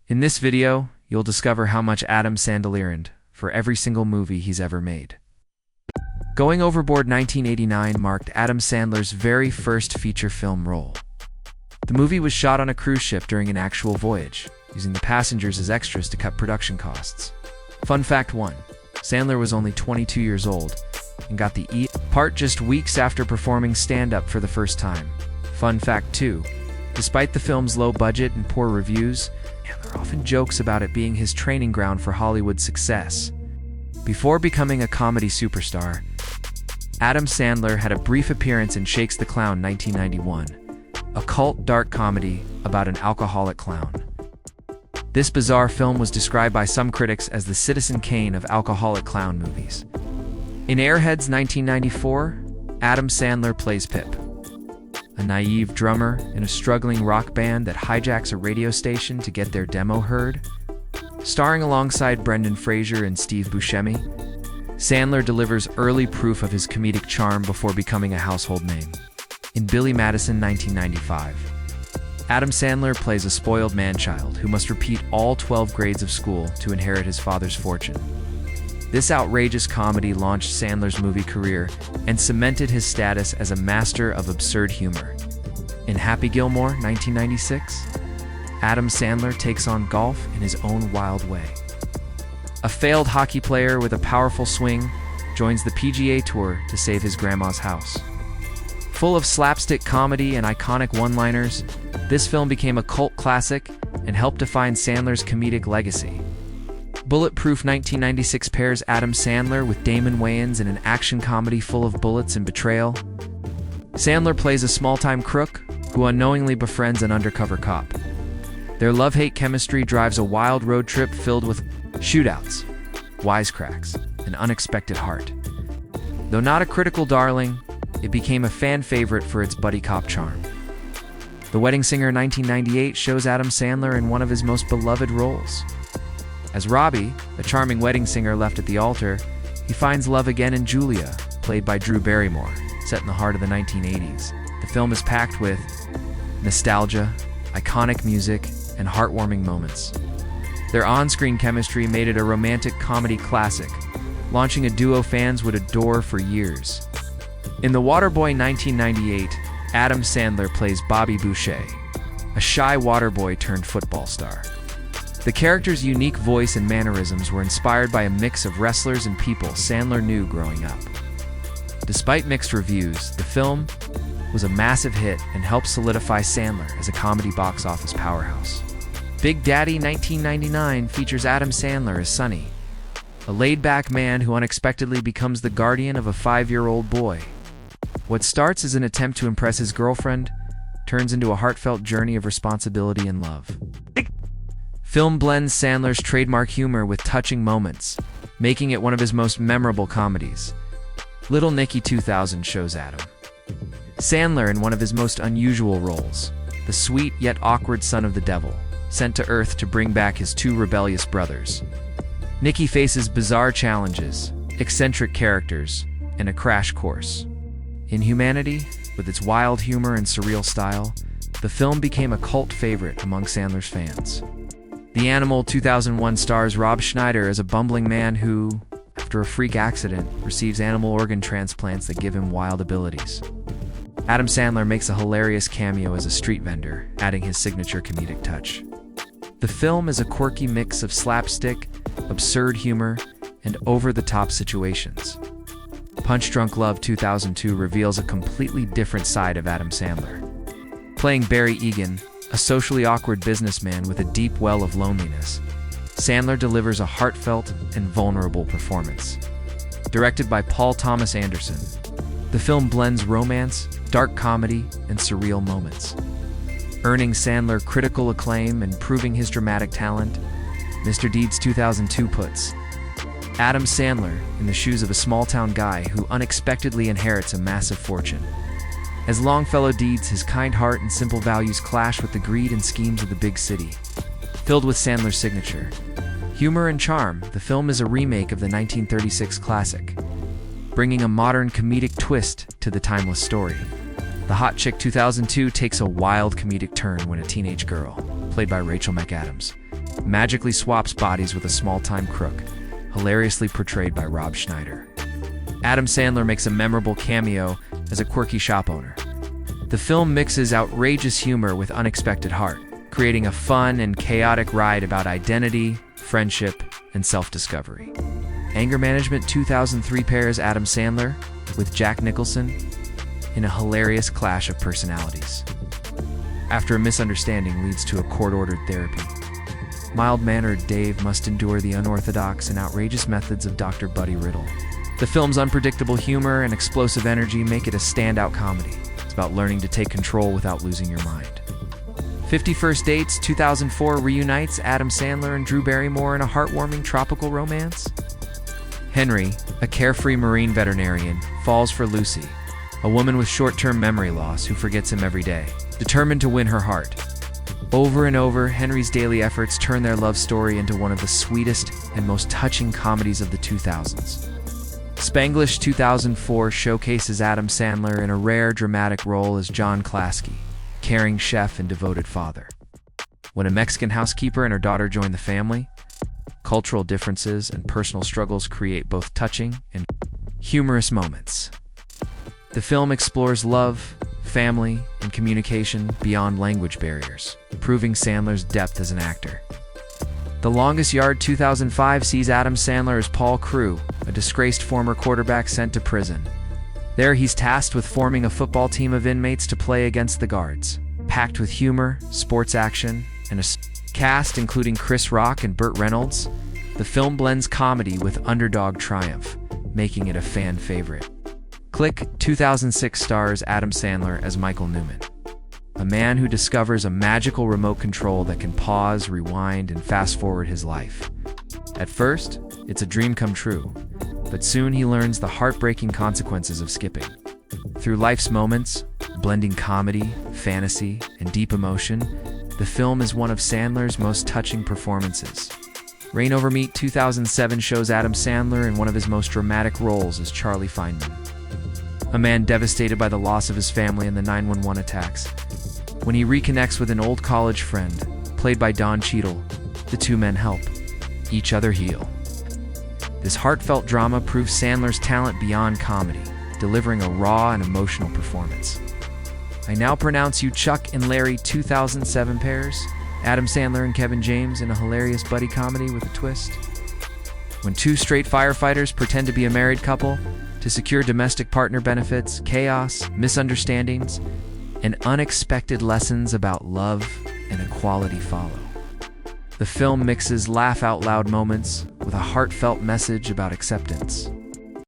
In this video, you'll discover how much Adam Sandler earned for every single movie he's ever made. Going Overboard 1989 marked Adam Sandler's very first feature film role. The movie was shot on a cruise ship during an actual voyage, using the passengers as extras to cut production costs. Fun fact 1. Sandler was only 22 years old and got the part just weeks after performing stand-up for the first time. Fun fact 2. Despite the film's low budget and poor reviews, Sandler often jokes about it being his training ground for Hollywood success. Before becoming a comedy superstar, Adam Sandler had a brief appearance in Shakes the Clown 1991, a cult dark comedy about an alcoholic clown. This bizarre film was described by some critics as the Citizen Kane of alcoholic clown movies. In Airheads 1994, Adam Sandler plays Pip, a naive drummer in a struggling rock band that hijacks a radio station to get their demo heard. Starring alongside Brendan Fraser and Steve Buscemi, Sandler delivers early proof of his comedic charm before becoming a household name. In Billy Madison 1995, Adam Sandler plays a spoiled man-child who must repeat all 12 grades of school to inherit his father's fortune. This outrageous comedy launched Sandler's movie career and cemented his status as a master of absurd humor. In Happy Gilmore 1996, Adam Sandler takes on golf in his own wild way. A failed hockey player with a powerful swing joins the PGA Tour to save his grandma's house. Full of slapstick comedy and iconic one-liners, this film became a cult classic and helped define Sandler's comedic legacy. Bulletproof 1996 pairs Adam Sandler with Damon Wayans in an action comedy full of bullets and betrayal. Sandler plays a small-time crook who unknowingly befriends an undercover cop. Their love-hate chemistry drives a wild road trip filled with shootouts, wisecracks, and unexpected heart. Though not a critical darling, it became a fan favorite for its buddy cop charm. The Wedding Singer 1998 shows Adam Sandler in one of his most beloved roles. As Robbie, a charming wedding singer left at the altar, he finds love again in Julia, played by Drew Barrymore, set in the heart of the 1980s. The film is packed with nostalgia, iconic music, and heartwarming moments. Their on-screen chemistry made it a romantic comedy classic, launching a duo fans would adore for years. In The Waterboy 1998, Adam Sandler plays Bobby Boucher, a shy waterboy turned football star. The character's unique voice and mannerisms were inspired by a mix of wrestlers and people Sandler knew growing up. Despite mixed reviews, the film was a massive hit and helped solidify Sandler as a comedy box office powerhouse. Big Daddy 1999 features Adam Sandler as Sonny, a laid-back man who unexpectedly becomes the guardian of a 5-year-old boy. What starts as an attempt to impress his girlfriend turns into a heartfelt journey of responsibility and love. Film blends Sandler's trademark humor with touching moments, making it one of his most memorable comedies. Little Nicky 2000 shows Adam Sandler in one of his most unusual roles, the sweet yet awkward son of the devil, sent to Earth to bring back his 2 rebellious brothers. Nicky faces bizarre challenges, eccentric characters, and a crash course in humanity. With its wild humor and surreal style, the film became a cult favorite among Sandler's fans. The Animal 2001 stars Rob Schneider as a bumbling man who, after a freak accident, receives animal organ transplants that give him wild abilities. Adam Sandler makes a hilarious cameo as a street vendor, adding his signature comedic touch. The film is a quirky mix of slapstick, absurd humor, and over-the-top situations. Punch Drunk Love 2002 reveals a completely different side of Adam Sandler. Playing Barry Egan, a socially awkward businessman with a deep well of loneliness, Sandler delivers a heartfelt and vulnerable performance. Directed by Paul Thomas Anderson, the film blends romance, dark comedy, and surreal moments. Earning Sandler critical acclaim and proving his dramatic talent, Mr. Deeds 2002 puts Adam Sandler in the shoes of a small-town guy who unexpectedly inherits a massive fortune. As Longfellow Deeds, his kind heart and simple values clash with the greed and schemes of the big city. Filled with Sandler's signature humor and charm, the film is a remake of the 1936 classic, bringing a modern comedic twist to the timeless story. The Hot Chick 2002 takes a wild comedic turn when a teenage girl, played by Rachel McAdams, magically swaps bodies with a small-time crook, hilariously portrayed by Rob Schneider. Adam Sandler makes a memorable cameo as a quirky shop owner. The film mixes outrageous humor with unexpected heart, creating a fun and chaotic ride about identity, friendship, and self-discovery. Anger Management 2003 pairs Adam Sandler with Jack Nicholson in a hilarious clash of personalities. After a misunderstanding leads to a court-ordered therapy, mild-mannered Dave must endure the unorthodox and outrageous methods of Dr. Buddy Riddle. The film's unpredictable humor and explosive energy make it a standout comedy. It's about learning to take control without losing your mind. 50 First Dates 2004 reunites Adam Sandler and Drew Barrymore in a heartwarming tropical romance. Henry, a carefree Marine veterinarian, falls for Lucy, a woman with short-term memory loss who forgets him every day, determined to win her heart. Over and over, Henry's daily efforts turn their love story into one of the sweetest and most touching comedies of the 2000s. Spanglish 2004 showcases Adam Sandler in a rare dramatic role as John Klasky, caring chef and devoted father. When a Mexican housekeeper and her daughter join the family, cultural differences and personal struggles create both touching and humorous moments. The film explores love, family, and communication beyond language barriers, proving Sandler's depth as an actor. The Longest Yard 2005 sees Adam Sandler as Paul Crewe, a disgraced former quarterback sent to prison. There, he's tasked with forming a football team of inmates to play against the guards. Packed with humor, sports action, and a cast including Chris Rock and Burt Reynolds, the film blends comedy with underdog triumph, making it a fan favorite. Click 2006 stars Adam Sandler as Michael Newman, a man who discovers a magical remote control that can pause, rewind, and fast-forward his life. At first, it's a dream come true, but soon he learns the heartbreaking consequences of skipping. Through life's moments, blending comedy, fantasy, and deep emotion, the film is one of Sandler's most touching performances. Rain Over Me 2007 shows Adam Sandler in one of his most dramatic roles as Charlie Feynman, a man devastated by the loss of his family in the 9/11 attacks. When he reconnects with an old college friend, played by Don Cheadle, the two men help each other heal. This heartfelt drama proves Sandler's talent beyond comedy, delivering a raw and emotional performance. I Now Pronounce You Chuck and Larry 2007 pairs Adam Sandler and Kevin James in a hilarious buddy comedy with a twist. When two straight firefighters pretend to be a married couple to secure domestic partner benefits, chaos, misunderstandings, and unexpected lessons about love and equality follow. The film mixes laugh-out-loud moments with a heartfelt message about acceptance,